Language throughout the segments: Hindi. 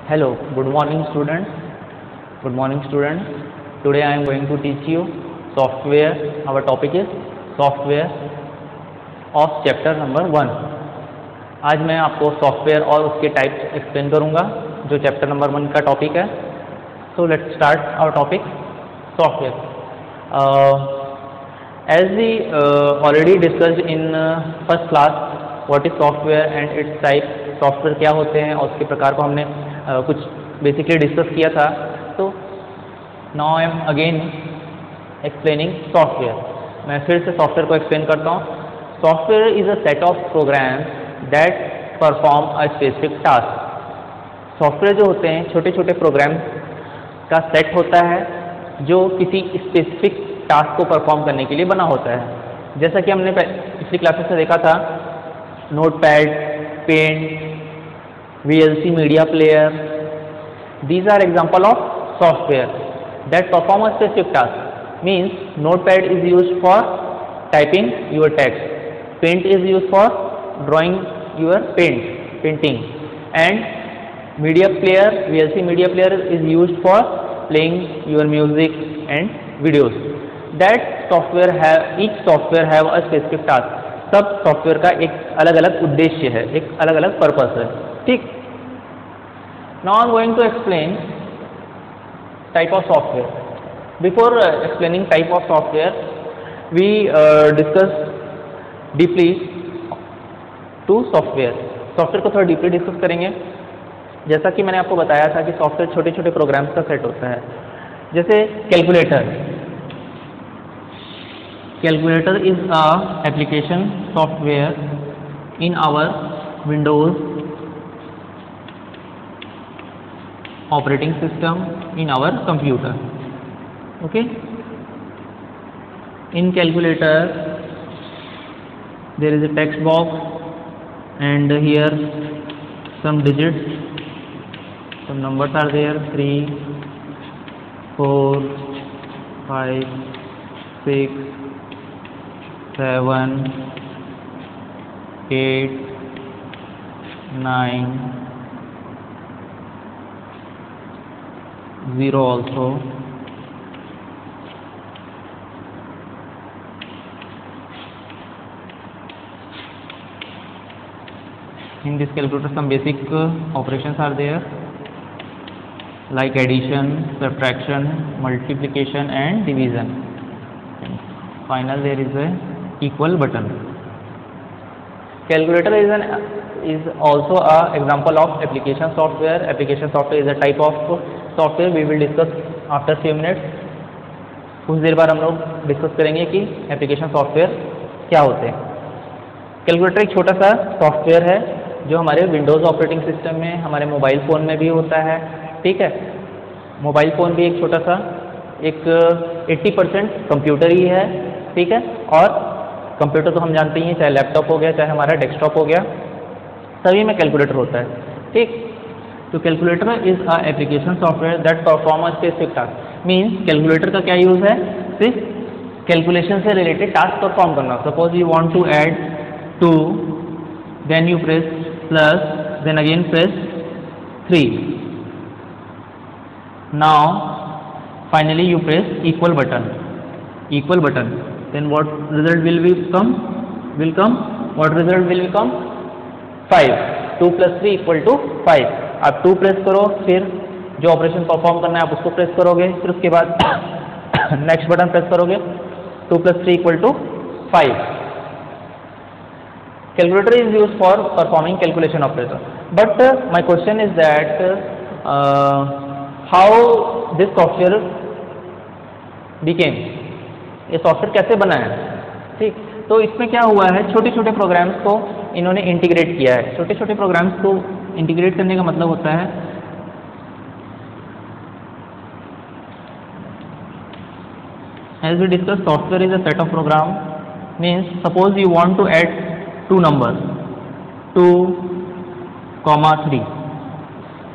Hello, good morning students. Good morning students. Today I am going to teach you software. Our topic is software of chapter number 1. आज मैं आपको सॉफ्टवेयर और उसके टाइप्स एक्सप्लेन करूंगा जो चैप्टर नंबर 1 का टॉपिक है. So let's start our topic software. As we already discussed in first class what is software and its type. Software क्या होते हैं और उसके प्रकार को हमने कुछ बेसिकली डिस्कस किया था. तो now I am again explaining software. मैं फिर से सॉफ्टवेयर को एक्सप्लेन करता हूँ. Software is a set of programs that perform a specific task. Software जो होते हैं छोटे छोटे प्रोग्राम्स का सेट होता है जो किसी स्पेसिफिक टास्क को परफॉर्म करने के लिए बना होता है. जैसा कि हमने पिछली क्लासेस में देखा था, Notepad, Paint, VLC media player, these are example of software that perform a specific task. Means notepad is used for typing your text, paint is used for drawing your painting, and media player, VLC media player is used for playing your music and videos. That software have, each software have a specific task. सब सॉफ्टवेयर का एक अलग अलग उद्देश्य है, एक अलग अलग पर्पस है. ठीक. Now I am going to explain type of software. Before explaining type of software, we discuss deeply to software. Software को थोड़ा डीपली डिस्कस करेंगे. जैसा कि मैंने आपको बताया था कि सॉफ्टवेयर छोटे छोटे प्रोग्राम्स का सेट होता है. जैसे calculator. Calculator is a application software in our Windows operating system in our computer. Okay. In calculator there is a text box and here some digits, some numbers are there, 3 4 5 6 7 8 9 0 also. In this calculator some basic operations are there like addition, subtraction, multiplication and division. And final there is a equal button. Calculator is also a example of application software. Application software is a type of software. We will discuss after few minutes. कुछ देर बाद हम लोग डिस्कस करेंगे कि एप्लीकेशन सॉफ्टवेयर क्या होते हैं. कैलकुलेटर एक छोटा सा सॉफ्टवेयर है जो हमारे विंडोज़ ऑपरेटिंग सिस्टम में, हमारे मोबाइल फ़ोन में भी होता है. ठीक है. मोबाइल फ़ोन भी एक छोटा सा, एक 80% कंप्यूटर ही है. ठीक है. और कंप्यूटर तो हम जानते ही हैं, चाहे लैपटॉप हो गया, चाहे हमारा डेस्कटॉप हो गया, सभी में कैलकुलेटर होता है. ठीक. तो calculator is a application software that perform a specific task. Means calculator का क्या यूज़ है? सिर्फ कैलकुलेशन से रिलेटेड टास्क परफॉर्म करना. Suppose you want to add 2, then you press plus, then again press 3. Now finally you press equal button. Then what result will come? What result will come? 5. 2 plus 3 equal to 5. आप 2 प्रेस करो, फिर जो ऑपरेशन परफॉर्म करना है आप उसको प्रेस करोगे, फिर उसके बाद नेक्स्ट बटन प्रेस करोगे. 2 plus 3 equal to 5. Calculator is used for performing calculation operator. But my question is that how this software became? ये सॉफ्टवेयर कैसे बना है? ठीक. तो इसमें क्या हुआ है, छोटे छोटे प्रोग्राम्स को इन्होंने इंटीग्रेट किया है. छोटे छोटे प्रोग्राम्स को इंटीग्रेट करने का मतलब होता है, as we discuss, software is a set of program. Means suppose you want to add 2 numbers, 2, 3.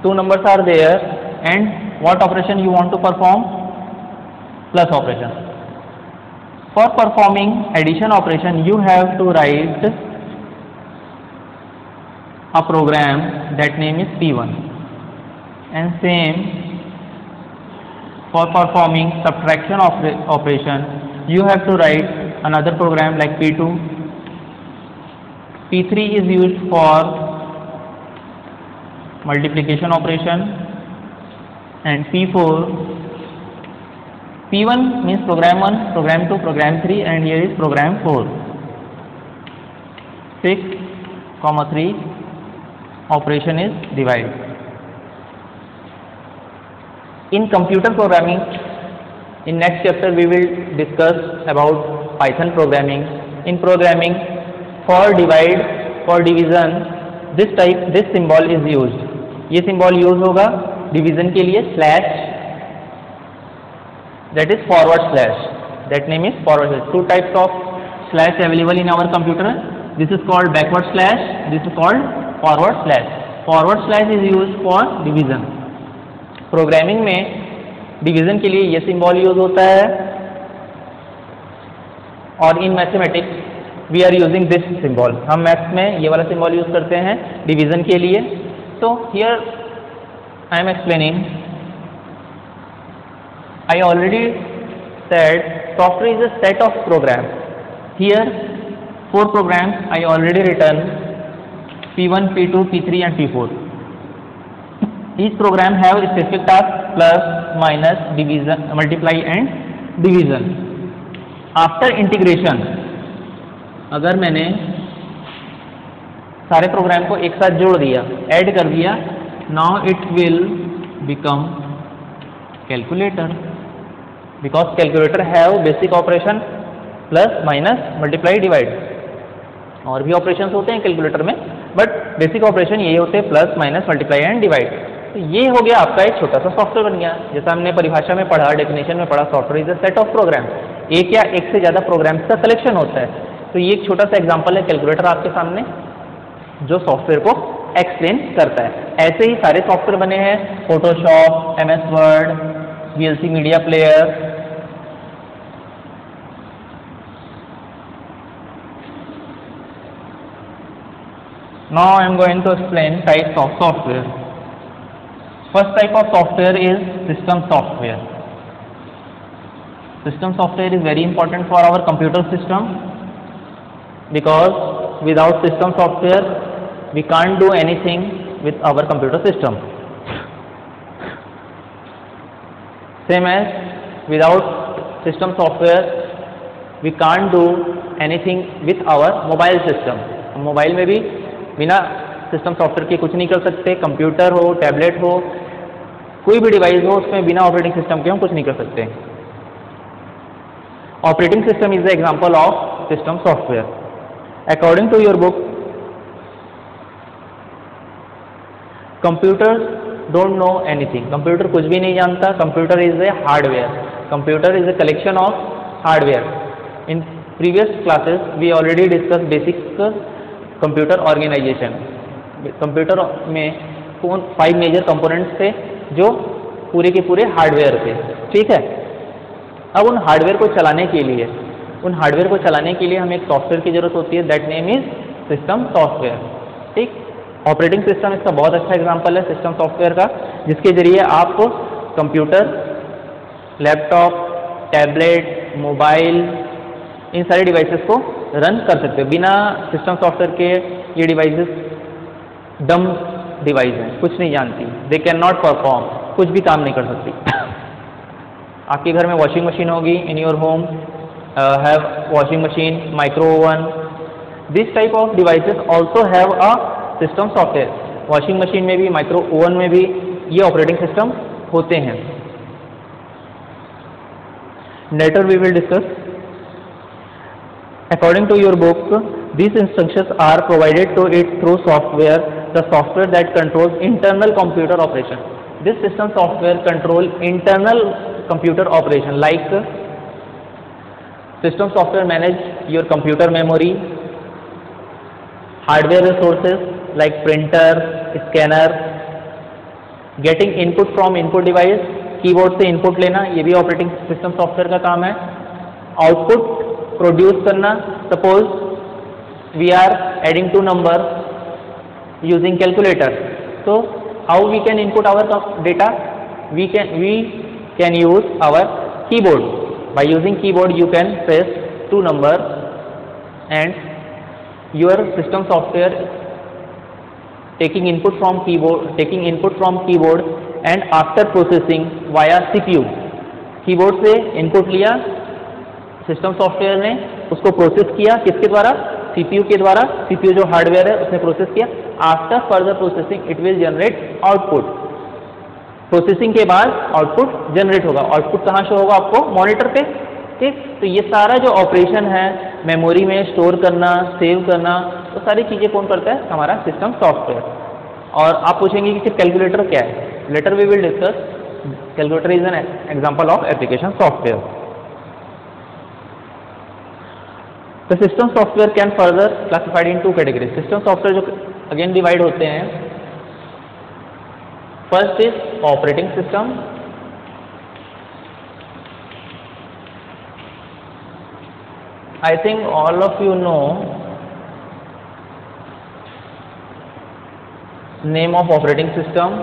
2 numbers are there and what operation you want to perform? Plus operation. For performing addition operation you have to write a program that name is P1. and same for performing subtraction operation you have to write another program like P2. P3 is used for multiplication operation, and P4. P1 means program 1, program 2, program 3, and here is program 4. 6, 3 operation is divide. In computer programming, in next chapter we will discuss about Python programming. In programming, for divide, for division, this symbol is used. ये symbol use होगा division के लिए slash, that is forward slash. That name is forward slash. Two types of slash available in our computer. This is called backward slash. This is called forward slash. Forward slash is used for division. Programming में division के लिए ये symbol use होता है, और in mathematics we are using this symbol. हम मैथ्स में ये वाला symbol use करते हैं division के लिए. So here I am explaining. I already said software is a set of programs. Here 4 programs I already written, P1, P2, P3 and P4. Each program have a specific task plus, minus, division, multiply and division. After integration, अगर मैंने सारे प्रोग्राम को एक साथ जोड़ दिया, ऐड कर दिया, now it will become calculator, because calculator have basic operation plus, minus, multiply, divide. और भी ऑपरेशंस होते हैं कैलकुलेटर में, बट बेसिक ऑपरेशन यही होते हैं plus, minus, multiply and divide. तो ये हो गया आपका एक छोटा सा सॉफ्टवेयर बन गया. जैसा हमने परिभाषा में पढ़ा, डेफिनेशन में पढ़ा, software is a set of program. एक या एक से ज़्यादा प्रोग्राम्स का कलेक्शन होता है. तो ये एक छोटा सा एग्जांपल है कैलकुलेटर आपके सामने, जो सॉफ्टवेयर को एक्सप्लेन करता है. ऐसे ही सारे सॉफ्टवेयर बने हैं, Photoshop, MS word, VLC media player. Now I am going to explain types of software. First type of software is system software. System software is very important for our computer system, because without system software we can't do anything with our computer system. Same as without system software we can't do anything with our mobile system. Mobile में भी बिना सिस्टम सॉफ्टवेयर के कुछ नहीं कर सकते. कंप्यूटर हो, टैबलेट हो, कोई भी डिवाइस हो, उसमें बिना ऑपरेटिंग सिस्टम के हम कुछ नहीं कर सकते. Operating system is the example of system software. According to your book, computer don't know anything. Computer कुछ भी नहीं जानता. Computer is a hardware. Computer is a collection of hardware. In previous classes we already discuss basic computer organization. Computer में 5 मेजर कंपोनेंट्स थे जो पूरे के पूरे हार्डवेयर थे. ठीक है. अब उन हार्डवेयर को चलाने के लिए हमें एक सॉफ्टवेयर की जरूरत होती है. That name is system software. ठीक. ऑपरेटिंग सिस्टम इसका बहुत अच्छा एग्जांपल है सिस्टम सॉफ्टवेयर का, जिसके जरिए आप कंप्यूटर, लैपटॉप, टैबलेट, मोबाइल, इन सारे डिवाइसेस को रन कर सकते हो. बिना सिस्टम सॉफ्टवेयर के ये डिवाइसेस डम डिवाइस हैं, कुछ नहीं जानती. दे कैन नॉट परफॉर्म, कुछ भी काम नहीं कर सकती. आपके घर में वॉशिंग मशीन होगी, in your home have washing machine, micro oven. This type of devices also have a system software. Washing machine में भी, माइक्रो ओवन में भी ये ऑपरेटिंग सिस्टम होते हैं. Later we will discuss. According to your book, these instructions are provided to it through software, the software that controls internal computer operation. This system software control internal computer operation, like system software manage your computer memory, hardware resources like printer, scanner, getting input from input device, keyboard से इनपुट लेना, ये भी ऑपरेटिंग सिस्टम सॉफ्टवेयर का काम है. आउटपुट प्रोड्यूस करना. Suppose we are adding 2 number using calculator, तो how we can input our data? We can use our keyboard. By using keyboard you can press 2 number and your system software taking input from keyboard and after processing via CPU. Keyboard से इनपुट लिया, सिस्टम सॉफ्टवेयर ने उसको प्रोसेस किया, किसके द्वारा? CPU के द्वारा. CPU जो हार्डवेयर है उसने प्रोसेस किया. After further processing it will generate output. Processing के बाद आउटपुट जनरेट होगा. आउटपुट कहाँ शो होगा आपको? मॉनिटर पे. ठीक. तो ये सारा जो ऑपरेशन है, मेमोरी में स्टोर करना, सेव करना, तो सारी चीज़ें कौन करता है? हमारा सिस्टम सॉफ्टवेयर. और आप पूछेंगे कि फिर कैलकुलेटर क्या है? Later we will discuss. Calculator is an example of application software. The system software can further classified in 2 categories. System software जो अगेन डिवाइड होते हैं. First is operating system. I think all of you know name of operating system.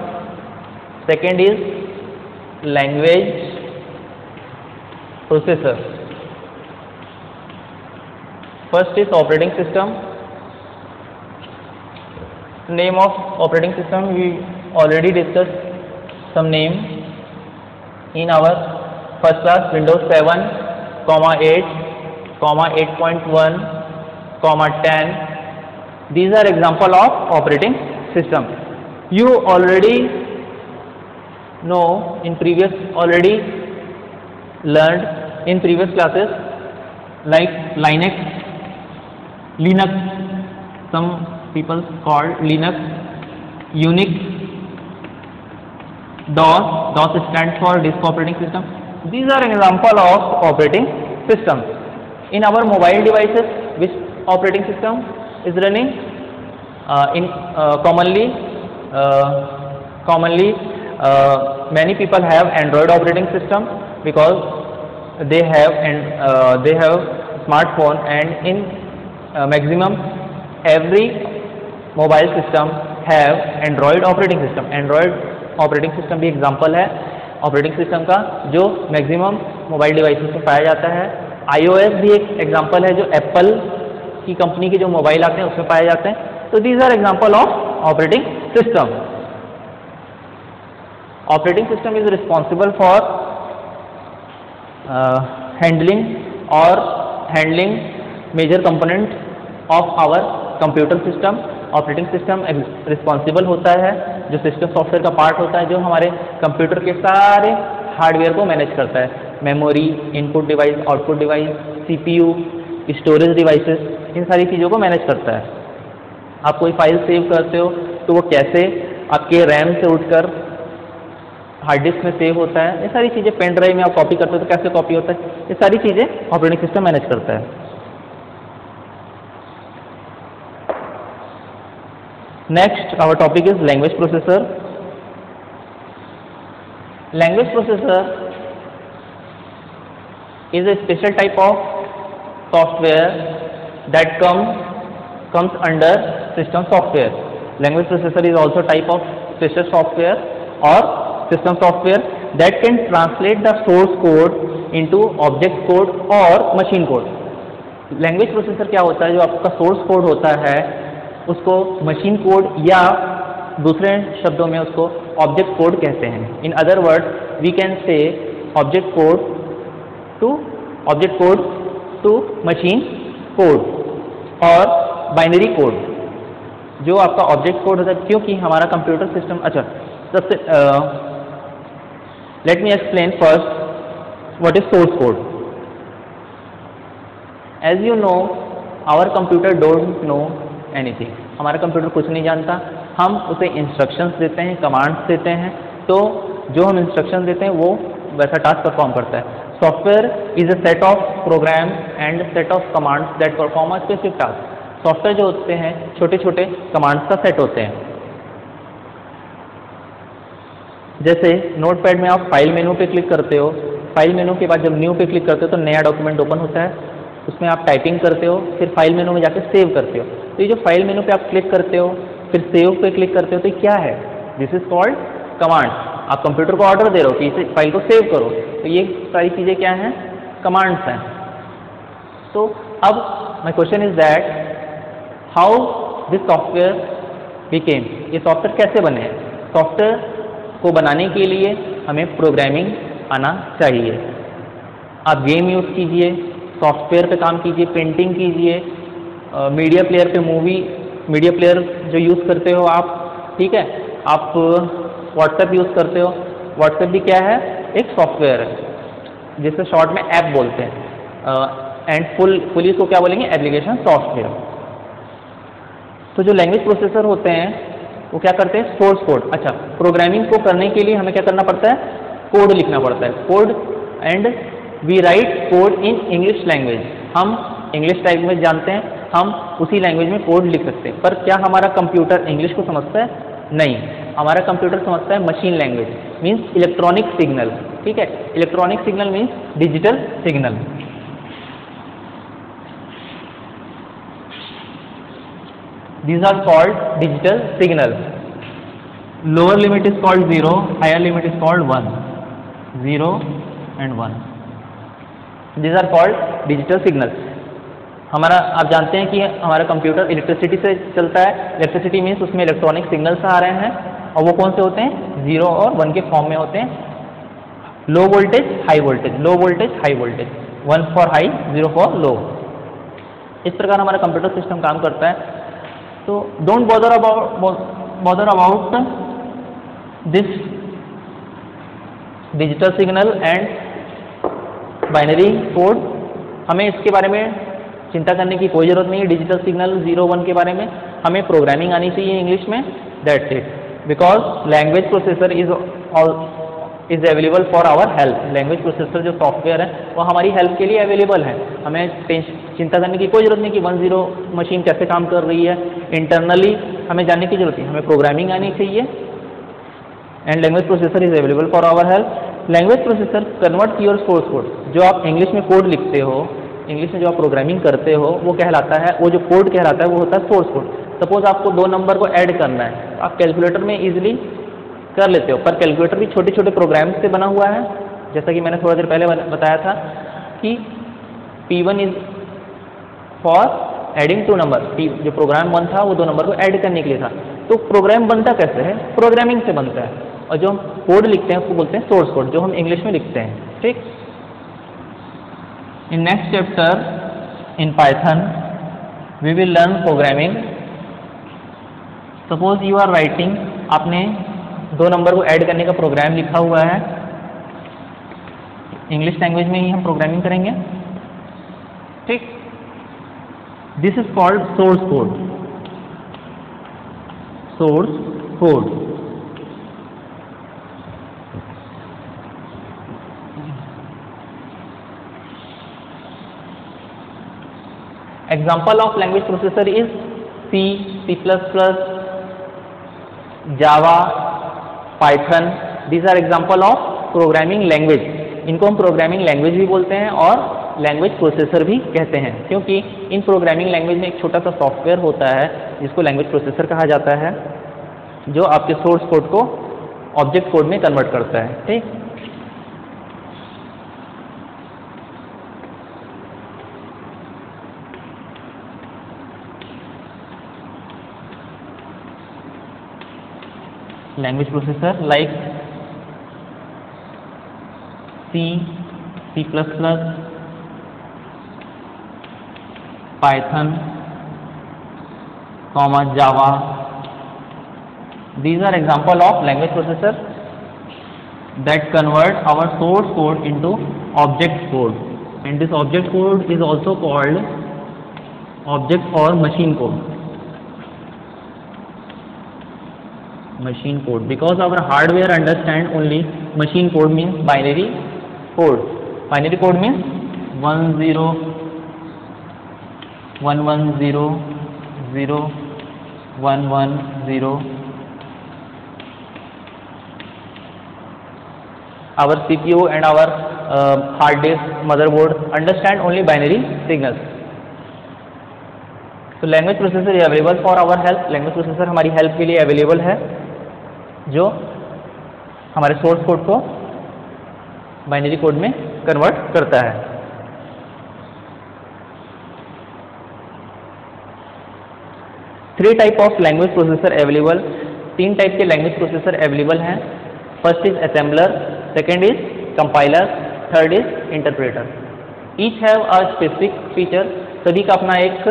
Second is language processor. First is operating system. Name of operating system we already discussed some name in our first class. Windows 7, 8, 8.1, 10. These are example of operating system. You already know already learned in previous classes like Linux, some people call Linux, Unix, DOS stands for disk operating system. These are example of operating system. In our mobile devices, which operating system is running? Commonly many people have Android operating system because they have smartphone, and in maximum every mobile system have Android operating system. Android operating system भी example है ऑपरेटिंग सिस्टम का जो मैक्सिमम मोबाइल डिवाइसेस में पाया जाता है. iOS भी एक एग्जांपल है जो एप्पल की कंपनी के जो मोबाइल आते हैं उसमें पाए जाते हैं. तो these are example of operating system. Operating system is responsible for handling major component of our computer system. Operating system responsible होता है, जो सिस्टम सॉफ्टवेयर का पार्ट होता है, जो हमारे कंप्यूटर के सारे हार्डवेयर को मैनेज करता है. Memory, input device, output device, CPU, storage devices, इन सारी चीज़ों को मैनेज करता है. आप कोई फाइल सेव करते हो तो वो कैसे आपके रैम से उठकर हार्ड डिस्क में सेव होता है, ये सारी चीज़ें. पेन ड्राइव में आप कॉपी करते हो तो कैसे कॉपी होता है, ये सारी चीज़ें ऑपरेटिंग सिस्टम मैनेज करता है. Next, our topic is language processor. Language processor is a special type of software that comes under system software. Language processor is also type of special software or system software that can translate the source code into object code or machine code. Language processor क्या होता है? जो आपका source code होता है उसको मशीन कोड या दूसरे शब्दों में उसको ऑब्जेक्ट कोड कहते हैं. In other words we can say object code to machine code और बाइनरी कोड. जो आपका ऑब्जेक्ट कोड होता है, क्योंकि हमारा कंप्यूटर सिस्टम. अच्छा, सबसे let me explain first what is source code. As you know our computer don't know anything. हमारा कंप्यूटर कुछ नहीं जानता. हम उसे इंस्ट्रक्शंस देते हैं, कमांड्स देते हैं, तो जो हम इंस्ट्रक्शन देते हैं वो वैसा टास्क परफॉर्म करता है. Software is a set of program and set of commands that perform a specific task. Software जो होते हैं छोटे छोटे कमांड्स का सेट होते हैं. जैसे नोटपैड में आप फाइल मेनू पे क्लिक करते हो, फाइल मेनू के बाद जब न्यू पे क्लिक करते हो तो नया डॉक्यूमेंट ओपन होता है, उसमें आप टाइपिंग करते हो, फिर फाइल मेनू में जाकर सेव करते हो. तो ये जो फाइल मेनू पे आप क्लिक करते हो फिर सेव पे क्लिक करते हो, तो ये क्या है? This is called command. आप कंप्यूटर को ऑर्डर दे रहे हो कि इस फाइल को सेव करो, तो ये सारी चीज़ें क्या हैं, कमांड्स हैं। तो अब my question is that how this software became, ये सॉफ्टवेयर कैसे बने हैं। सॉफ्टवेयर को बनाने के लिए हमें प्रोग्रामिंग आना चाहिए। आप गेम यूज़ कीजिए, सॉफ्टवेयर पे काम कीजिए, पेंटिंग कीजिए, मीडिया प्लेयर पे मीडिया प्लेयर जो यूज़ करते हो आप, ठीक है, आप व्हाट्सएप यूज़ करते हो, व्हाट्सएप भी क्या है, एक सॉफ्टवेयर है जिसे शॉर्ट में ऐप बोलते हैं, एंड फुली इसको क्या बोलेंगे, एप्लीकेशन सॉफ्टवेयर। तो जो लैंग्वेज प्रोसेसर होते हैं वो क्या करते हैं, सोर्स कोड। अच्छा, प्रोग्रामिंग को करने के लिए हमें क्या करना पड़ता है, कोड लिखना पड़ता है, code, and we write code in English language. हम इंग्लिश लैंग्वेज जानते हैं, हम उसी लैंग्वेज में कोड लिख सकते हैं। पर क्या हमारा कंप्यूटर इंग्लिश को समझता है, नहीं, हमारा कंप्यूटर समझता है machine language, means electronic signal, ठीक है, electronic signal means digital signal. These are called digital signal. Lower limit is called 0, higher limit is called 1. 0 and 1. These are called digital signal. हमारा, आप जानते हैं कि हमारा कंप्यूटर इलेक्ट्रिसिटी से चलता है। इलेक्ट्रिसिटी मीन्स उसमें इलेक्ट्रॉनिक सिग्नल्स आ रहे हैं, और वो कौन से होते हैं, 0 और 1 के फॉर्म में होते हैं। Low voltage, high voltage, low voltage, high voltage, 1 for high, 0 for low. इस प्रकार हमारा कंप्यूटर सिस्टम काम करता है। तो don't bother about this digital signal and binary code. हमें इसके बारे में चिंता करने की कोई ज़रूरत नहीं है। डिजिटल सिग्नल 0-1 के बारे में हमें प्रोग्रामिंग आनी चाहिए इंग्लिश में, that's it. Because language processor is available for our help. Language processor जो सॉफ्टवेयर है वो हमारी हेल्प के लिए अवेलेबल है। हमें चिंता करने की कोई ज़रूरत नहीं कि 1-0 मशीन कैसे काम कर रही है। इंटरनली हमें जानने की जरूरत है, हमें प्रोग्रामिंग आनी चाहिए, and language processor is available for our help. Language processor converts your source code. जो आप इंग्लिश में कोड लिखते हो, इंग्लिश में जो आप प्रोग्रामिंग करते हो, वो कहलाता है, वो जो कोड कहलाता है वो होता है सोर्स कोड। सपोज आपको 2 नंबर को ऐड करना है, आप कैलकुलेटर में इजीली कर लेते हो, पर कैलकुलेटर भी छोटे छोटे प्रोग्राम से बना हुआ है। जैसा कि मैंने थोड़ा देर पहले बताया था कि P1 is for adding 2 number. जो प्रोग्राम 1 था वो 2 नंबर को ऐड करने के लिए था। तो प्रोग्राम बनता कैसे है, प्रोग्रामिंग से बनता है, और जो हम कोड लिखते हैं उसको बोलते हैं सोर्स कोड, जो हम इंग्लिश में लिखते हैं, ठीक। In next chapter in Python we will learn programming. Suppose you are writing, आपने 2 नंबर को ऐड करने का प्रोग्राम लिखा हुआ है, इंग्लिश लैंग्वेज में ही हम प्रोग्रामिंग करेंगे, ठीक। This is called source code. Source code example of language processor is C, C++, Java, Python. These are example of programming language. इनको हम प्रोग्रामिंग लैंग्वेज भी बोलते हैं और लैंग्वेज प्रोसेसर भी कहते हैं, क्योंकि इन प्रोग्रामिंग लैंग्वेज में एक छोटा सा सॉफ्टवेयर होता है जिसको लैंग्वेज प्रोसेसर कहा जाता है, जो आपके सोर्स कोड को ऑब्जेक्ट कोड में कन्वर्ट करता है, ठीक। Language processor like C, C++, Python, Java. These are example of language processor that convert our source code into object code, and this object code is also called object or machine code. Machine code, because our hardware understand only machine code, means binary code. Binary code means 1 0 1 1 0 0 1 1 0. Our CPU and our hard disk, motherboard understand only binary signals. So language processor is available for our help. Language processor हमारी हेल्प के लिए अवेलेबल है। जो हमारे सोर्स कोड को बाइनरी कोड में कन्वर्ट करता है। Three type of language processor available, 3 type के लैंग्वेज प्रोसेसर अवेलेबल हैं। First is assembler, second is compiler, third is interpreter. Each have a specific feature, सभी का अपना एक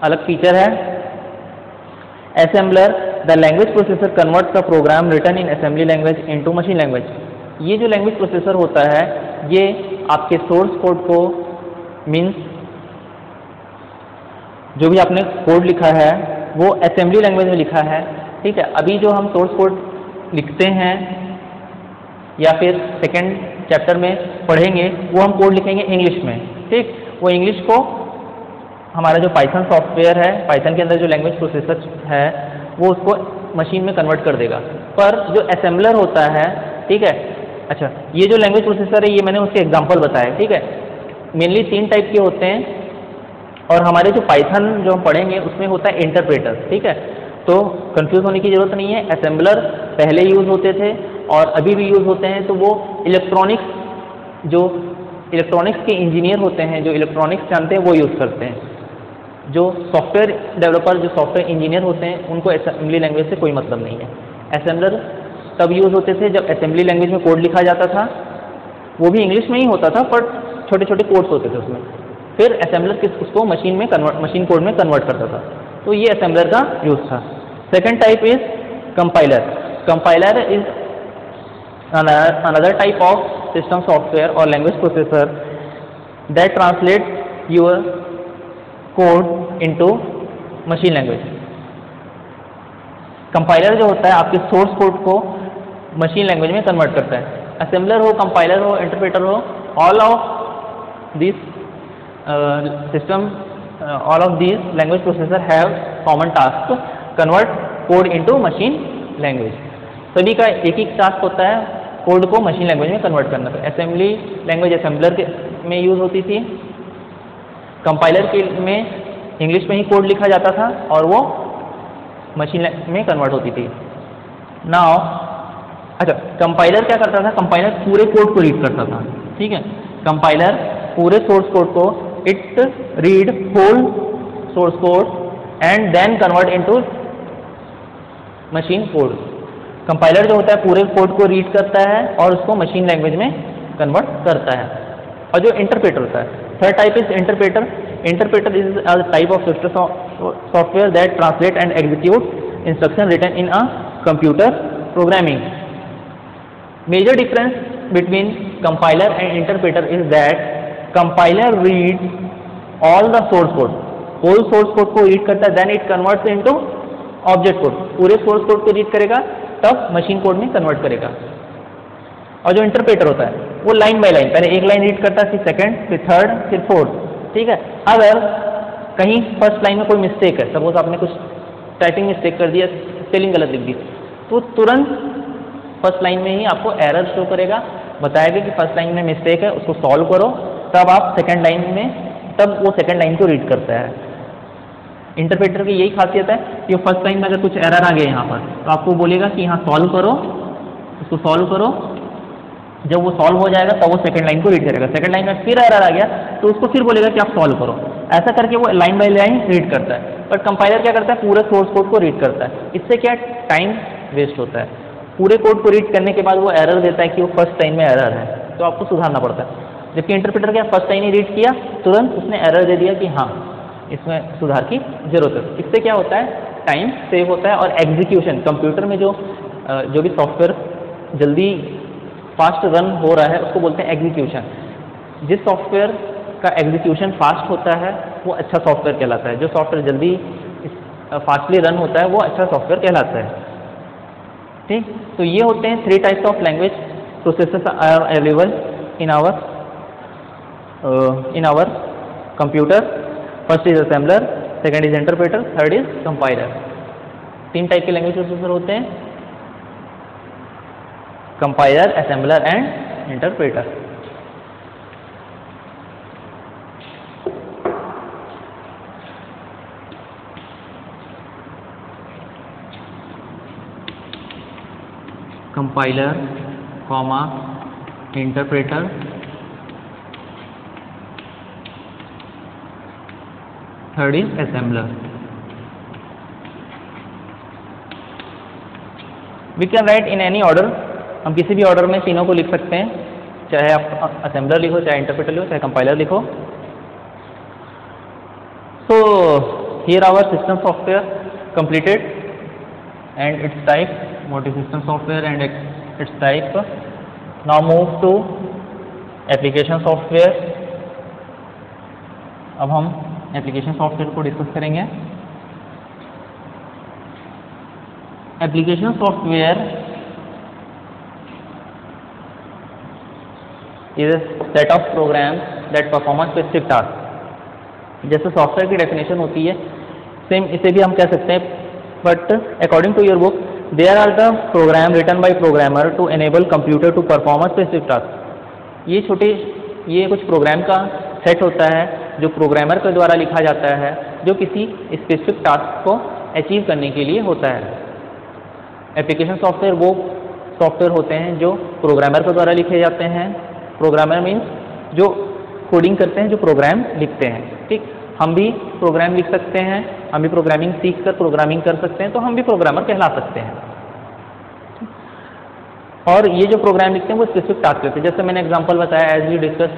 अलग फीचर है। Assembler, the language processor converts the program written in assembly language into machine language. ये जो लैंग्वेज प्रोसेसर होता है ये आपके सोर्स कोड को, मीन्स जो भी आपने कोड लिखा है वो असेंबली लैंग्वेज में लिखा है, ठीक है। अभी जो हम सोर्स कोड लिखते हैं या फिर सेकेंड चैप्टर में पढ़ेंगे वो हम कोड लिखेंगे इंग्लिश में, ठीक। वो इंग्लिश को हमारा जो पाइथन सॉफ्टवेयर है, पाइथन के अंदर जो लैंग्वेज प्रोसेसर है वो उसको मशीन में कन्वर्ट कर देगा। पर जो असेंबलर होता है, ठीक है, अच्छा ये जो लैंग्वेज प्रोसेसर है ये मैंने उसके एग्जांपल बताया, ठीक है। मेनली 3 टाइप के होते हैं और हमारे जो पाइथन जो हम पढ़ेंगे उसमें होता है इंटरप्रेटर, ठीक है। तो कंफ्यूज होने की ज़रूरत नहीं है। असेंबलर पहले यूज़ होते थे और अभी भी यूज़ होते हैं, तो वो इलेक्ट्रॉनिक्स, जो इलेक्ट्रॉनिक्स के इंजीनियर होते हैं, जो इलेक्ट्रॉनिक्स जानते हैं वो यूज़ करते हैं। जो सॉफ्टवेयर डेवलपर, जो सॉफ्टवेयर इंजीनियर होते हैं उनको असेंबली लैंग्वेज से कोई मतलब नहीं है। असेंबलर तब यूज़ होते थे जब असेंबली लैंग्वेज में कोड लिखा जाता था, वो भी इंग्लिश में ही होता था पर छोटे छोटे कोड्स होते थे उसमें। फिर असेंबलर उसको मशीन कोड में कन्वर्ट करता था, तो ये असेंबलर का यूज़ था। Second type is compiler. Compiler is another type of system software और language processor that translate your code into machine language. Compiler जो होता है आपके सोर्स कोड को मशीन लैंग्वेज में कन्वर्ट करता है। असेंबलर हो, कंपाइलर हो, इंटरप्रेटर हो, all of this system, all of these language processor have common task, convert code into machine language। सभी का एक ही टास्क होता है कोड को मशीन लैंग्वेज में कन्वर्ट करना। तो असेंबली लैंग्वेज असेंबलर में यूज़ होती थी, कंपाइलर के में इंग्लिश में ही कोड लिखा जाता था और वो मशीन में कन्वर्ट होती थी। नाउ अच्छा, कंपाइलर क्या करता था? कंपाइलर पूरे कोड को रीड करता था, ठीक है। कंपाइलर पूरे सोर्स कोड को it read whole source code and then convert into machine code. Compiler जो होता है पूरे कोड को रीड करता है और उसको मशीन लैंग्वेज में कन्वर्ट करता है। और जो इंटरप्रेटर होता है, third type is interpreter. Interpreter is a type of system software that translate and execute instruction written in a computer programming. Major difference between compiler and interpreter is that compiler reads all the source code, whole source code को read करता है, then it converts into object code, पूरे source code को read करेगा तब मशीन कोड में कन्वर्ट करेगा। और जो इंटरप्रेटर होता है वो लाइन बाय लाइन, पहले एक लाइन रीड करता है, फिर सेकंड, फिर थर्ड, फिर फोर्थ, ठीक है। अगर कहीं फर्स्ट लाइन में कोई मिस्टेक है, सपोज आपने कुछ टाइपिंग मिस्टेक कर दिया, स्पेलिंग गलत लिख दी, तो तुरंत फर्स्ट लाइन में ही आपको एरर शो करेगा, बताएगा कि फर्स्ट लाइन में मिस्टेक है, उसको सॉल्व करो, तब आप सेकंड लाइन में, तब वो सेकंड लाइन को रीड करता है। इंटरप्रेटर की यही खासियत है कि फर्स्ट लाइन में अगर कुछ एरर आ गया यहाँ पर तो आपको बोलेगा कि यहाँ सॉल्व करो, उसको सॉल्व करो। जब वो सॉल्व हो जाएगा तब वो सेकंड लाइन को रीड करेगा। सेकंड लाइन में फिर एरर आ गया तो उसको फिर बोलेगा कि आप सॉल्व करो। ऐसा करके वो लाइन बाय लाइन रीड करता है। बट कंपाइलर क्या करता है? पूरे सोर्स कोड को रीड करता है। इससे क्या टाइम वेस्ट होता है। पूरे कोड को रीड करने के बाद वो एरर देता है कि वो फर्स्ट लाइन में एरर है, तो आपको सुधारना पड़ता है। जबकि इंटरप्रेटर क्या, फर्स्ट लाइन ही रीड किया, तुरंत उसने एरर दे दिया कि हाँ इसमें सुधार की जरूरत है। इससे क्या होता है? टाइम सेव होता है और एग्जीक्यूशन, कंप्यूटर में जो भी सॉफ्टवेयर जल्दी फास्ट रन हो रहा है उसको बोलते हैं एग्जीक्यूशन। जिस सॉफ्टवेयर का एग्जीक्यूशन फास्ट होता है वो अच्छा सॉफ्टवेयर कहलाता है। जो सॉफ्टवेयर जल्दी फास्टली रन होता है वो अच्छा सॉफ्टवेयर कहलाता है, ठीक। तो ये होते हैं 3 types of language processors are available in our computer. First is assembler, second is interpreter, third is compiler. 3 type के लैंग्वेज प्रोसेसर होते हैं, compiler, assembler and interpreter. Compiler comma interpreter, third is assembler. We can write in any order, हम किसी भी ऑर्डर में तीनों को लिख सकते हैं, चाहे आप असेंबलर लिखो, चाहे इंटरप्रेटर लिखो, चाहे कंपाइलर लिखो। So here our system software completed and its type, what is system software and its type. Now move to application software. अब हम एप्लीकेशन सॉफ्टवेयर को डिस्कस करेंगे। Application software is a set of programs that perform a specific task. जैसे सॉफ्टवेयर की डेफिनेशन होती है, सेम इसे भी हम कह सकते हैं, but according to your book there are the program written by programmer to enable computer to perform a specific task. ये कुछ प्रोग्राम का सेट होता है जो प्रोग्रामर के द्वारा लिखा जाता है, जो किसी स्पेसिफिक टास्क को अचीव करने के लिए होता है। एप्लीकेशन सॉफ्टवेयर वो सॉफ्टवेयर होते हैं जो प्रोग्रामर के द्वारा लिखे जाते हैं। प्रोग्रामर मीन्स जो कोडिंग करते हैं, जो प्रोग्राम लिखते हैं। ठीक, हम भी प्रोग्राम लिख सकते हैं, हम भी प्रोग्रामिंग सीख कर प्रोग्रामिंग कर सकते हैं, तो हम भी प्रोग्रामर कहला सकते हैं। और ये जो प्रोग्राम लिखते हैं वो स्पेसिफिक टास्क लेते हैं। जैसे मैंने एग्जांपल बताया, as we discuss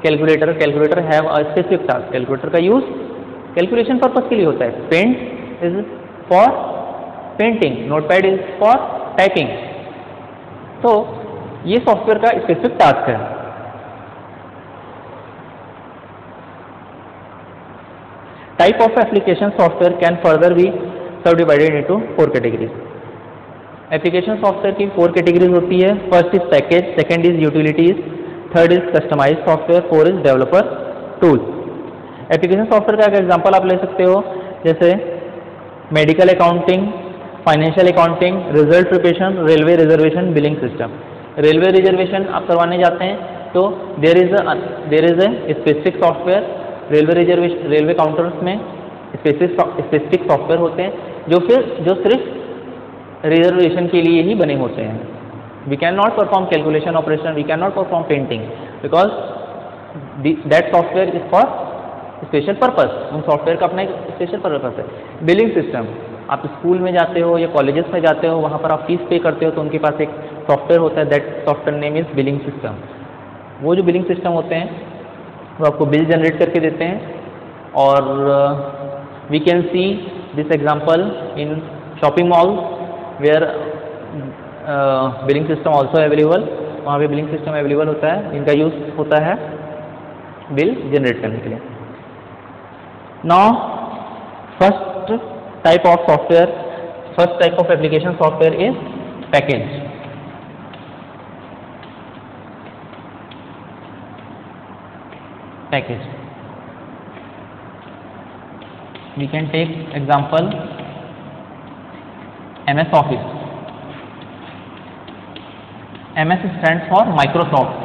calculator have a specific task. Calculator का यूज कैलकुलेशन पर्पज के लिए होता है। Paint is for painting, notepad is for typing. तो ये सॉफ्टवेयर का स्पेसिफिक टास्क है। Type of application software can further be subdivided into 4 categories. Application software की 4 कैटेगरीज होती है। First is package, second is utilities, third is customized software, four is developer tool. Application software का एक एग्जांपल आप ले सकते हो, जैसे medical accounting, financial accounting, result preparation, railway reservation, billing system. Railway reservation आप करवाने जाते हैं तो there is a specific software. Railway counters में स्पेसिफिक सॉफ्टवेयर होते हैं जो सिर्फ रिजर्वेशन के लिए ही बने होते हैं। We can not perform calculation operation, we can not perform painting because that software is for special purpose. उन सॉफ्टवेयर का अपना एक स्पेशल पर्पस है। बिलिंग सिस्टम, आप स्कूल में जाते हो या कॉलेजेस में जाते हो, वहाँ पर आप फीस पे करते हो तो उनके पास एक सॉफ्टवेयर होता है, that software name is billing system. वो जो बिलिंग सिस्टम होते हैं वो आपको बिल जनरेट करके देते हैं। और we can see this example in shopping mall where billing system also available. वहाँ पे बिलिंग सिस्टम अवेलेबल होता है, इनका यूज होता है बिल जनरेट करने के लिए। Now first type of software, first type of application software is package. Package, we can take example MS Office. MS stands for Microsoft.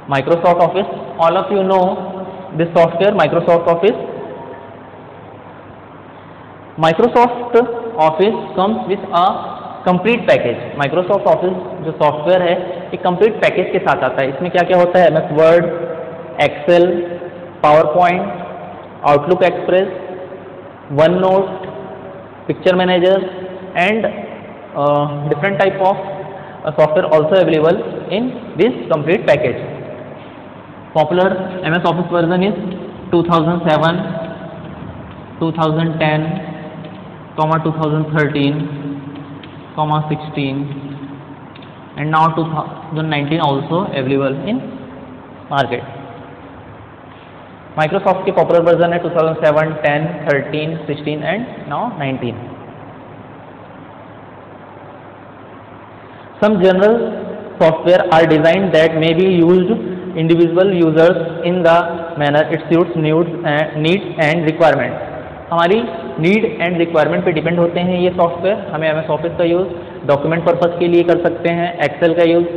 Microsoft Office, all of you know this software, Microsoft Office. Microsoft Office comes with a complete package. Microsoft Office जो सॉफ्टवेयर है एक कंप्लीट पैकेज के साथ आता है। इसमें क्या क्या होता है? MS Word, Excel, PowerPoint, Outlook Express, OneNote, picture manager and different type of software also available in this complete package. Popular MS Office version is 2007, 2010, 2013, 16, and now 2019 also available in market. Microsoft की पॉपुलर वर्जन है 2007, 10, 13, 16 and now 19. Some general software are designed that may be used individual users in the manner it suits needs and requirements. हमारी नीड एंड रिक्वायरमेंट पे डिपेंड होते हैं ये सॉफ्टवेयर। हमें MS ऑफिस का यूज़ डॉक्यूमेंट पर्पस के लिए कर सकते हैं, एक्सेल का use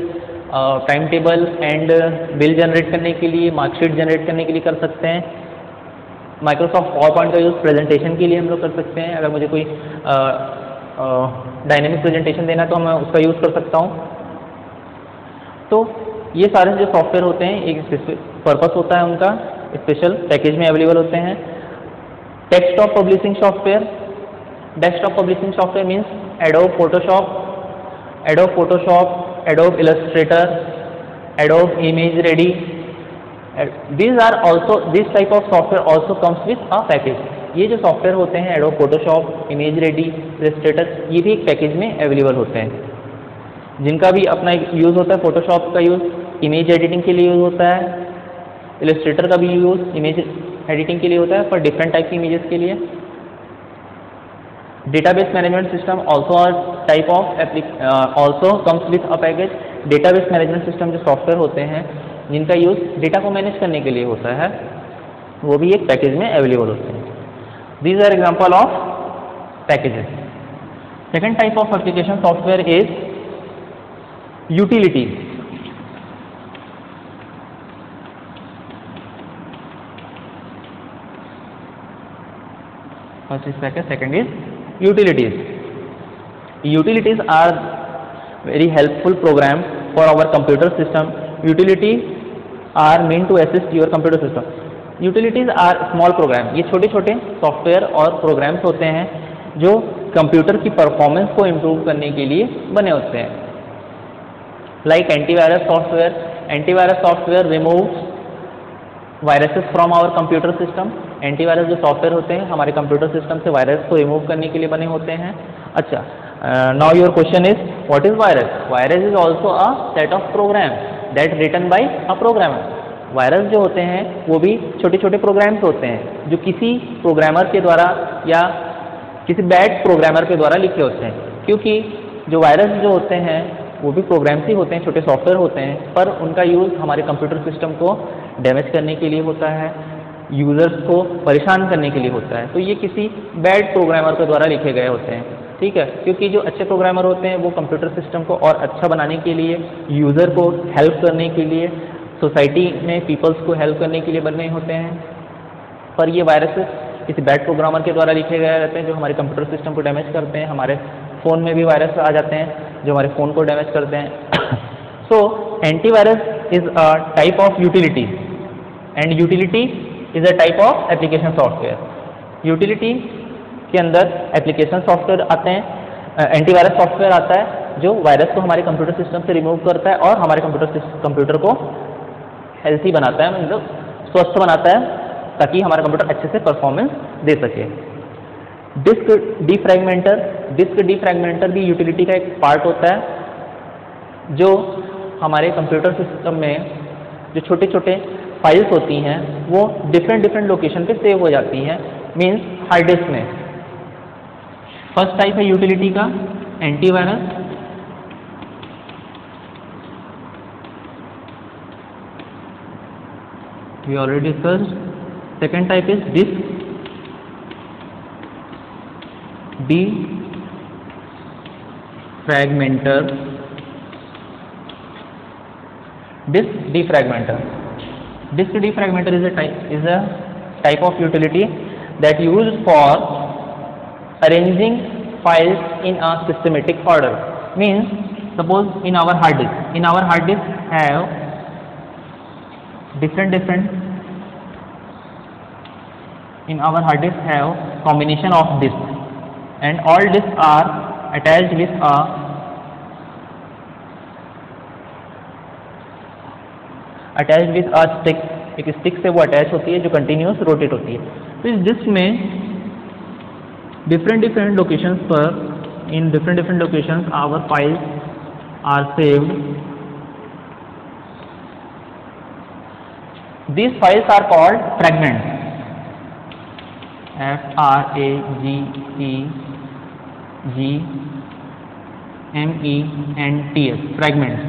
time table and bill generate करने के लिए, मार्कशीट जनरेट करने के लिए कर सकते हैं। माइक्रोसॉफ्ट पावरपॉइंट का यूज़ प्रेजेंटेशन के लिए हम लोग कर सकते हैं। अगर मुझे कोई डायनेमिक प्रेजेंटेशन देना तो मैं उसका यूज़ कर सकता हूँ। तो ये सारे जो सॉफ्टवेयर होते हैं एक पर्पस होता है उनका, स्पेशल पैकेज में अवेलेबल होते हैं। Desktop publishing software, desktop publishing software means adobe Photoshop, adobe Illustrator, adobe image ready. This type of software also comes with a package. ये जो सॉफ्टवेयर होते हैं adobe Photoshop, image ready, Illustrator, ये भी एक पैकेज में अवेलेबल होते हैं, जिनका भी अपना यूज़ होता है। फोटोशॉप का यूज़ इमेज एडिटिंग के लिए यूज़ होता है, इलस्ट्रेटर का भी यूज़ इमेज एडिटिंग के लिए होता है, पर डिफरेंट टाइप की इमेजेस के लिए। Database management system also comes with a package. Database management system जो सॉफ्टवेयर होते हैं जिनका यूज़ डेटा को मैनेज करने के लिए होता है, वो भी एक पैकेज में अवेलेबल होते हैं। These are example of packages. Second type of application software is utilities. First is package, second is utilities. Utilities are very helpful program for our computer system. Utilities are meant to assist your computer system. Utilities are small program. ये छोटे छोटे सॉफ्टवेयर और प्रोग्राम्स होते हैं जो कंप्यूटर की परफॉर्मेंस को इम्प्रूव करने के लिए बने होते हैं। Like antivirus software. Antivirus software removes viruses from our computer system. Antivirus जो सॉफ्टवेयर होते हैं हमारे कंप्यूटर सिस्टम से वायरस को रिमूव करने के लिए बने होते हैं। अच्छा, now your question is what is virus? Virus is also a set of program that written by a programmer. Virus जो होते हैं वो भी छोटे छोटे प्रोग्राम्स होते हैं जो किसी प्रोग्रामर के द्वारा या किसी बैड प्रोग्रामर के द्वारा लिखे होते हैं, क्योंकि जो वायरस जो होते हैं वो भी प्रोग्राम्स ही होते हैं, छोटे सॉफ्टवेयर होते हैं, पर उनका यूज़ हमारे कंप्यूटर सिस्टम को डैमेज करने के लिए होता है, यूज़र्स को परेशान करने के लिए होता है। तो ये किसी बैड प्रोग्रामर के द्वारा लिखे गए होते हैं, ठीक है। क्योंकि जो अच्छे प्रोग्रामर होते हैं वो कंप्यूटर सिस्टम को और अच्छा बनाने के लिए, यूज़र को हेल्प करने के लिए, सोसाइटी में पीपल्स को हेल्प करने के लिए बने होते हैं। पर ये वायरसेस किसी बैड प्रोग्रामर के द्वारा लिखे गए रहते हैं जो हमारे कंप्यूटर सिस्टम को डैमेज करते हैं। हमारे फ़ोन में भी वायरस आ जाते हैं जो हमारे फ़ोन को डैमेज करते हैं। So antivirus is a type of utility and utility is a type of application software. Utility के अंदर एप्लीकेशन सॉफ्टवेयर आते हैं, एंटीवायरस सॉफ्टवेयर आता है जो वायरस को हमारे कंप्यूटर सिस्टम से रिमूव करता है और हमारे कंप्यूटर को हेल्थी बनाता है, मतलब स्वस्थ बनाता है, ताकि हमारा कंप्यूटर अच्छे से परफॉर्मेंस दे सके। डिस्क डिफ्रैगमेंटर भी यूटिलिटी का एक पार्ट होता है जो हमारे कंप्यूटर सिस्टम में जो छोटे छोटे फाइल्स होती हैं वो डिफरेंट लोकेशन पे सेव हो जाती हैं, मीन्स हार्ड डिस्क में। फर्स्ट टाइप है यूटिलिटी का antivirus. We already discussed. Second type is disk defragmenter. Disk defragmenter is a type of utility that used for arranging files in a systematic order. Means suppose in our hard disk have combination of disks, and all disks are attached with a stick। एक स्टिक से वो अटैच होती है जो कंटिन्यूस रोटेट होती है। तो इस डिस्क में डिफरेंट लोकेशंस पर, in different locations our files are saved. These files are called fragments, fragments, fragments।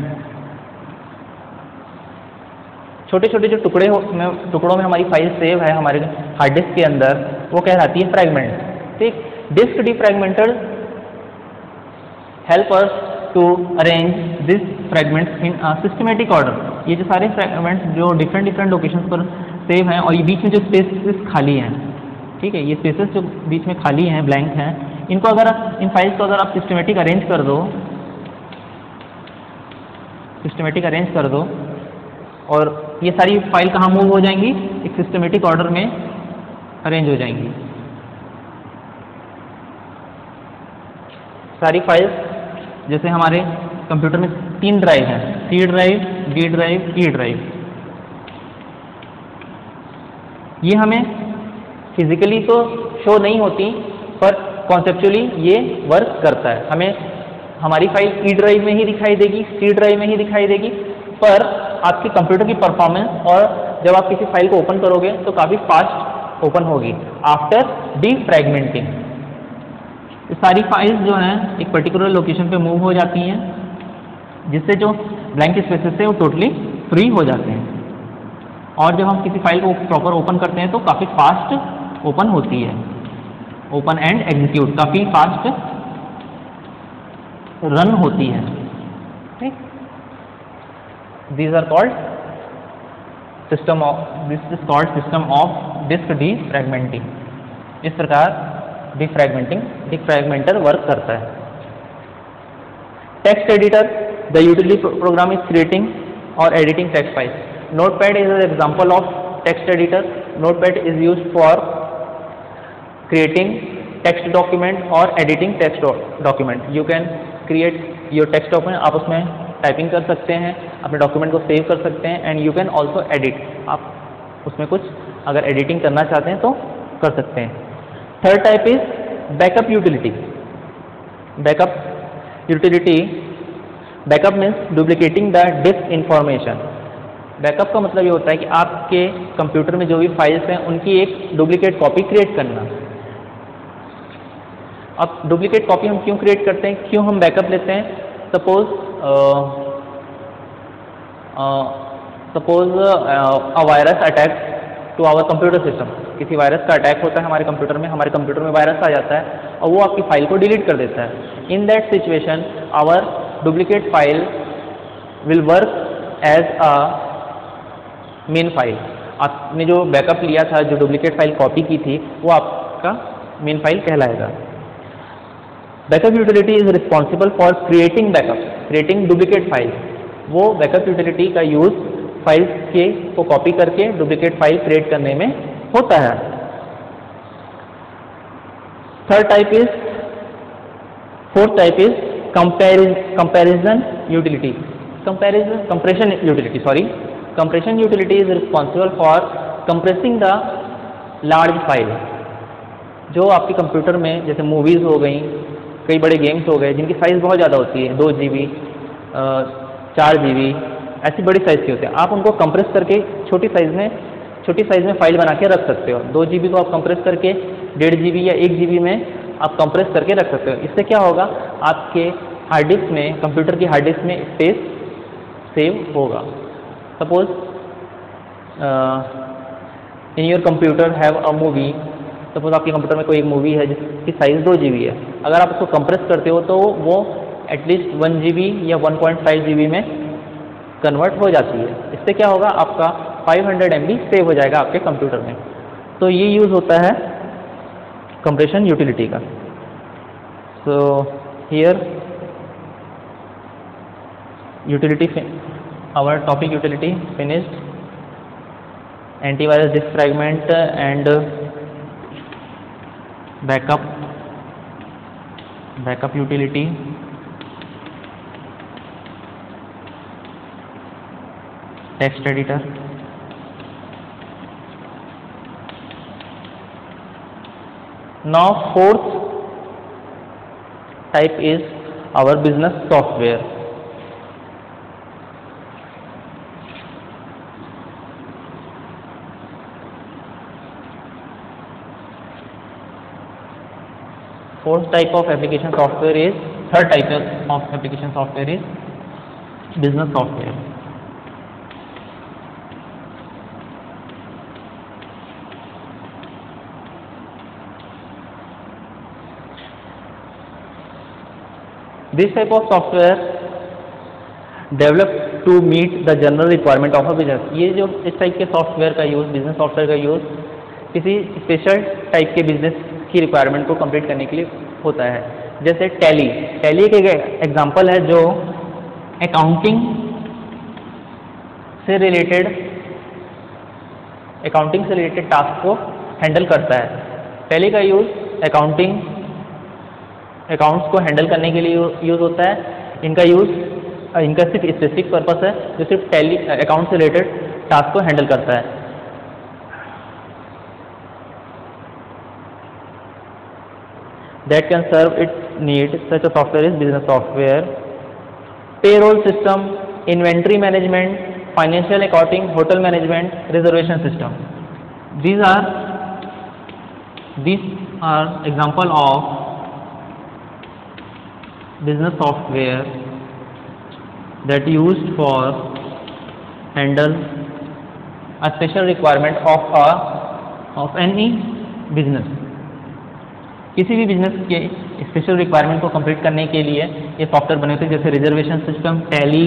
छोटे छोटे जो टुकड़ों में हमारी फाइल सेव है हमारे हार्ड डिस्क के अंदर, वो कहलाती है फ्रैगमेंट। ठीक, disk defragmenter help us to arrange this fragments in a systematic order. ये जो सारे फ्रैगमेंट्स जो डिफरेंट लोकेशंस पर सेव हैं और ये बीच में जो स्पेसेस खाली हैं, ठीक है, ये स्पेसेस जो बीच में खाली हैं, ब्लैंक हैं, इनको अगर इन फाइल्स को अगर आप सिस्टमेटिक अरेंज कर दो सिस्टमेटिक अरेंज कर दो और ये सारी फाइल कहाँ मूव हो जाएंगी, एक सिस्टमेटिक ऑर्डर में अरेंज हो जाएंगी। सारी फाइल्स जैसे हमारे कंप्यूटर में 3 ड्राइव हैं, C drive, D drive, E drive. ये हमें फिजिकली तो शो नहीं होती पर कॉन्सेप्चुअली ये वर्क करता है। हमें हमारी फाइल E ड्राइव में ही दिखाई देगी, C ड्राइव में ही दिखाई देगी, पर आपकी कंप्यूटर की परफॉर्मेंस और जब आप किसी फाइल को ओपन करोगे तो काफ़ी फास्ट ओपन होगी आफ्टर डीफ्रैगमेंटिंग। ये सारी फाइल्स जो हैं एक पर्टिकुलर लोकेशन पे मूव हो जाती हैं, जिससे जो ब्लैंक स्पेसेस है वो टोटली फ्री हो जाते हैं। और जब हम किसी फाइल को प्रॉपर ओपन करते हैं तो काफ़ी फास्ट ओपन होती है, ओपन एंड एग्जीक्यूट काफ़ी फास्ट रन होती है। ठीक, these are called system of, this is called system of disk defragmenting. इस प्रकार डिफ्रैगमेंटर वर्क करता है। Text editor, the utility program is creating और editing text files. Notepad is an example of text editor. Notepad is used for creating text document or editing text document. You can create your text document. आप उसमें टाइपिंग कर सकते हैं, अपने डॉक्यूमेंट को सेव कर सकते हैं and you can also edit. आप उसमें कुछ अगर एडिटिंग करना चाहते हैं तो कर सकते हैं। Third type is backup utility. Backup means duplicating the disk information. Backup का मतलब ये होता है कि आपके कंप्यूटर में जो भी फाइल्स हैं उनकी एक डुप्लीकेट कॉपी क्रिएट करना। अब डुप्लीकेट कॉपी हम क्यों क्रिएट करते हैं, क्यों हम बैकअप लेते हैं? Suppose a virus attack to our computer system. किसी वायरस का अटैक होता है हमारे कंप्यूटर में वायरस आ जाता है और वो आपकी फाइल को डिलीट कर देता है। In that situation our duplicate file will work as a main file. आपने जो बैकअप लिया था, जो डुप्लीकेट फाइल कॉपी की थी, वो आपका मेन फाइल कहलाएगा। Backup utility is responsible for creating duplicate file. वो बैकअप यूटिलिटी का यूज फाइल्स के को कॉपी करके डुप्लीकेट फाइल क्रिएट करने में होता है। Fourth type is comparison utility. Compression utility is responsible for compressing the large file। जो आपके कंप्यूटर में जैसे मूवीज़ हो गई, कई बड़े गेम्स हो गए जिनकी साइज़ बहुत ज़्यादा होती है, 2 GB 4 GB ऐसी बड़ी साइज़ की होती है। आप उनको कंप्रेस करके छोटी साइज़ में फाइल बना के रख सकते हो। 2 GB को आप कंप्रेस करके 1.5 GB या 1 GB में आप कंप्रेस करके रख सकते हो। इससे क्या होगा, आपके हार्ड डिस्क में, कंप्यूटर की हार्ड डिस्क में स्पेस सेव होगा। Suppose in your computer have a movie. Suppose आपके कंप्यूटर में कोई एक मूवी है जिसकी साइज़ 2 GB है। अगर आप उसको कंप्रेस करते हो तो वो एटलीस्ट 1 GB या 1.5 GB में कन्वर्ट हो जाती है। इससे क्या होगा, आपका 500 MB सेव हो जाएगा आपके कंप्यूटर में। तो ये यूज़ होता है कंप्रेशन यूटिलिटी का। So here utility, our topic utility finished. Antivirus, disk fragment and backup utility, text editor. Now fourth type is our business software. Fourth type of application software is, third type of application software is business software. This type of software developed to meet the general requirement of a business। ये जो इस टाइप के सॉफ्टवेयर का यूज़, बिजनेस सॉफ्टवेयर का यूज़ किसी स्पेशल टाइप के बिजनेस की रिक्वायरमेंट को कंप्लीट करने के लिए होता है। जैसे टैली एक एग्जांपल है जो अकाउंटिंग से रिलेटेड टास्क को हैंडल करता है। टैली का यूज़ अकाउंट्स को हैंडल करने के लिए यूज़ होता है। इनका सिर्फ स्पेसिफिक पर्पस है जो सिर्फ टैली अकाउंट से रिलेटेड टास्क को हैंडल करता है। That can serve its need. Such a software is business software. Payroll system, inventory management, financial accounting, hotel management, reservation system. These are example of business software that used for handle a special requirement of any business. किसी भी बिजनेस के स्पेशल रिक्वायरमेंट को कंप्लीट करने के लिए ये सॉफ्टवेयर बने होते हैं, जैसे reservation system, tally,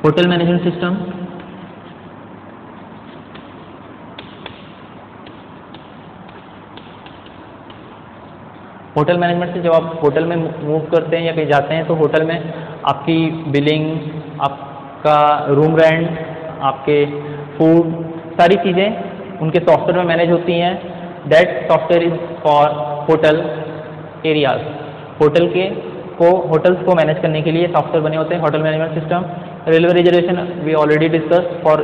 hotel management system. Hotel management से जब आप होटल में मूव करते हैं या कहीं जाते हैं तो होटल में आपकी बिलिंग, आपका रूम रेंट, आपके फूड, सारी चीज़ें उनके सॉफ्टवेयर में मैनेज होती हैं। That software is for hotel areas. Hotels को मैनेज करने के लिए सॉफ्टवेयर बने होते हैं, hotel management system. Railway reservation we already discuss for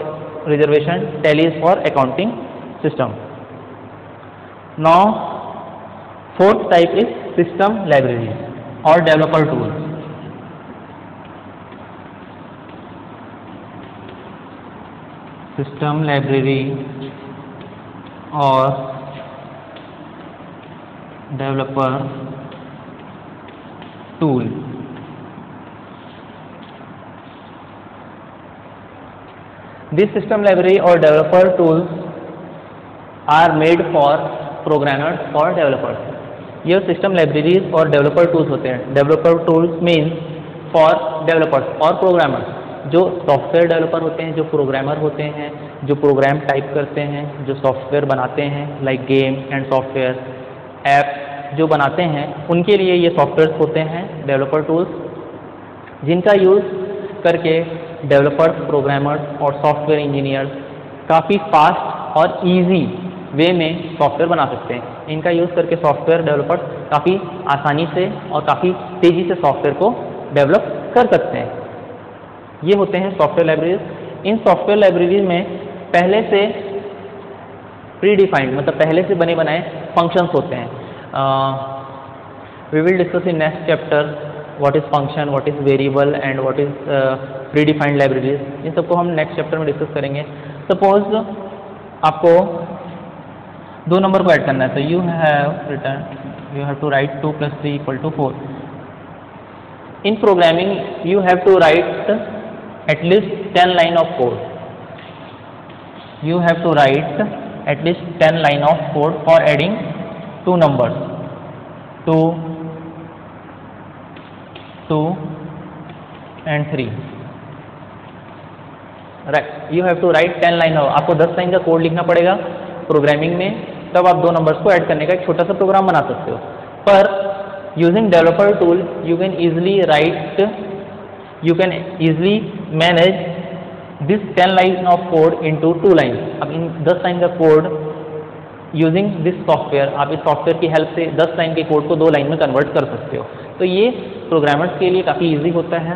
reservation. Tally is for accounting system. Now fourth type is system library और डेवलपर टूल। सिस्टम लाइब्रेरी और developer tool. This system library or developer tools are made for programmers or developers. ये सिस्टम लाइब्रेरीज और डेवलपर टूल्स होते हैं। Developer tools means for developers और प्रोग्रामर्स। जो सॉफ्टवेयर डेवलपर होते हैं, जो प्रोग्रामर होते हैं, जो प्रोग्राम टाइप करते हैं, जो सॉफ्टवेयर बनाते हैं, like game and software app जो बनाते हैं, उनके लिए ये सॉफ्टवेयर्स होते हैं डेवलपर टूल्स, जिनका यूज़ करके डेवलपर्स, प्रोग्रामर्स और सॉफ्टवेयर इंजीनियर्स काफ़ी फास्ट और इजी वे में सॉफ्टवेयर बना सकते हैं। इनका यूज़ करके सॉफ्टवेयर डेवलपर्स काफ़ी आसानी से और काफ़ी तेज़ी से सॉफ्टवेयर को डेवलप कर सकते हैं। ये होते हैं सॉफ्टवेयर लाइब्रेरीज। इन सॉफ्टवेयर लाइब्रेरीज में पहले से प्री डिफाइंड, मतलब पहले से बने बनाए फंक्शंस होते हैं। We will discuss in next chapter what is function, what is variable and what is predefined libraries. इन सबको हम नेक्स्ट चैप्टर में डिस्कस करेंगे। सपोज आपको 2 नंबर को ऐड करना है, तो you have to write 2 + 3 = 4। In programming you have to write at least 10 line of code. You have to write at least 10 line of code for adding 2 numbers, 2 and 3. Right, you have to write 10 line of, आपको 10 लाइन का कोड लिखना पड़ेगा प्रोग्रामिंग में, तब आप 2 नंबर्स को ऐड करने का एक छोटा सा प्रोग्राम बना सकते हो। पर using developer tool you can easily manage this 10 line of code into 2 lines. अब इन 10 लाइन का कोड यूजिंग दिस सॉफ्टवेयर, आप इस सॉफ्टवेयर की हेल्प से 10 लाइन के कोड को 2 लाइन में कन्वर्ट कर सकते हो। तो ये प्रोग्रामर्स के लिए काफ़ी इजी होता है,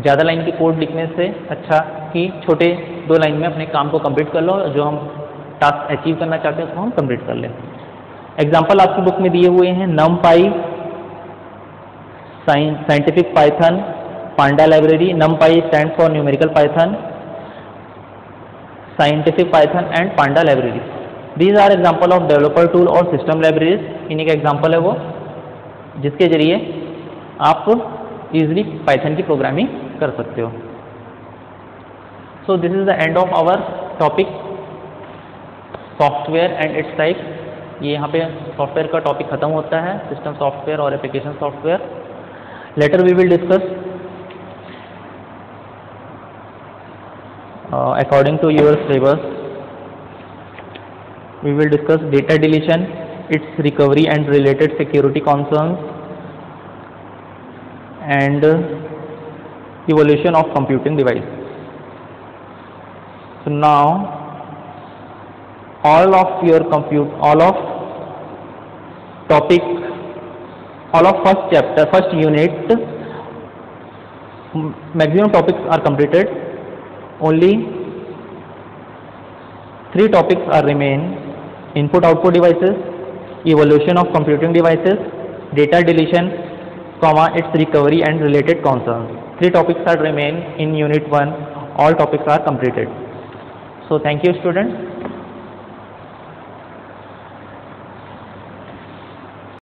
ज़्यादा लाइन के कोड लिखने से अच्छा कि छोटे 2 लाइन में अपने काम को कंप्लीट कर लो, जो हम टास्क अचीव करना चाहते हैं उसको हम कंप्लीट कर लें। एग्जाम्पल आपकी बुक में दिए हुए हैं NumPy, scientific Python, panda library. NumPy stand for numerical Python, scientific Python and panda library. These are example of developer tool और सिस्टम लाइब्रेरीज। इन्हीं का एग्जाम्पल है वो जिसके जरिए आप इजीली पाइथन की प्रोग्रामिंग कर सकते हो। So this is the end of our topic software and its type. ये यहाँ पे सॉफ्टवेयर का टॉपिक खत्म होता है, सिस्टम सॉफ्टवेयर और application software. Later we will discuss according to your syllabus, we will discuss data deletion, its recovery and related security concerns, and evolution of computing device. So now all of first chapter, first unit, maximum topics are completed. Only 3 topics are remain: input output devices, evolution of computing devices, data deletion, its recovery and related concerns. 3 topics are remain in unit 1. All topics are completed. So thank you, students.